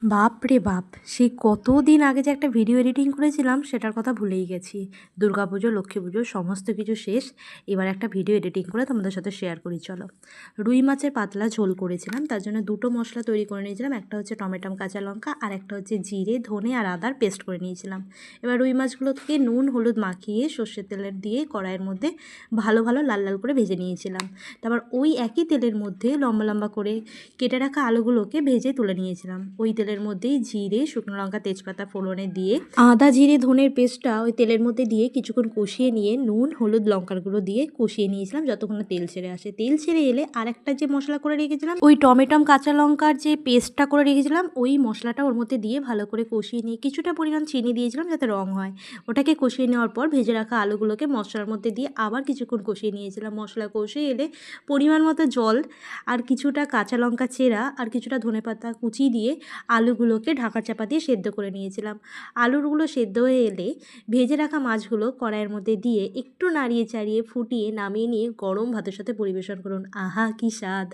বাপরে বাপ! সেই কতদিন আগে যে একটা ভিডিও এডিটিং করেছিলাম সেটার কথা ভুলেই গেছি। দুর্গাপুজো, লক্ষ্মী পুজো সমস্ত কিছু শেষ। এবার একটা ভিডিও এডিটিং করে তোমাদের সাথে শেয়ার করি চলো। রুই মাছের পাতলা ঝোল করেছিলাম। তার জন্য দুটো মশলা তৈরি করে নিয়েছিলাম। একটা হচ্ছে টমেটো, কাঁচা লঙ্কা আর একটা হচ্ছে জিরে, ধনে আর আদার পেস্ট করে নিয়েছিলাম। এবার রুই মাছগুলোকে নুন, হলুদ মাখিয়ে সর্ষের তেলের দিয়ে কড়াইয়ের মধ্যে ভালো লাল লাল করে ভেজে নিয়েছিলাম। তারপর ওই একই তেলের মধ্যে লম্বা লম্বা করে কেটে রাখা আলুগুলোকে ভেজে তুলে নিয়েছিলাম। ওই তেলের মধ্যেই জিরে, শুকনো লঙ্কা, তেজপাতা ফোড়নে দিয়ে আদা, জিরে, ধনের পেস্টটা ওই তেলের মধ্যে দিয়ে কিছুক্ষণ কষিয়ে নিয়ে নুন, হলুদ, লঙ্কার গুঁড়ো দিয়ে কষিয়ে নিয়েছিলাম যতক্ষণ না তেল ছেড়ে আসে। তেল ছেড়ে এলে আরেকটা যে মশলা করে রেখেছিলাম, ওই টমেটম, কাঁচা লঙ্কার যে পেস্টটা করে রেখেছিলাম, ওই মশলাটা ওর মধ্যে দিয়ে ভালো করে কষিয়ে নিয়ে কিছুটা পরিমাণ চিনি দিয়েছিলাম যাতে রং হয়। ওটাকে কষিয়ে নেওয়ার পর ভেজে রাখা আলুগুলোকে মশলার মধ্যে দিয়ে আবার কিছুক্ষণ কষিয়ে নিয়েছিলাম। মশলা কষিয়ে এলে পরিমাণ মতো জল আর কিছুটা কাঁচা লঙ্কা চেরা আর কিছুটা ধনেপাতা কুচি দিয়ে আলুগুলোকে ঢাকা চাপা দিয়ে সেদ্ধ করে নিয়েছিলাম। আলুগুলো সেদ্ধ হয়ে এলে ভেজে রাখা মাছগুলো কড়াইয়ের মধ্যে দিয়ে একটু নাড়িয়ে চাড়িয়ে ফুটিয়ে নামিয়ে নিয়ে গরম ভাতের সাথে পরিবেশন করুন। আহা, কি স্বাদ!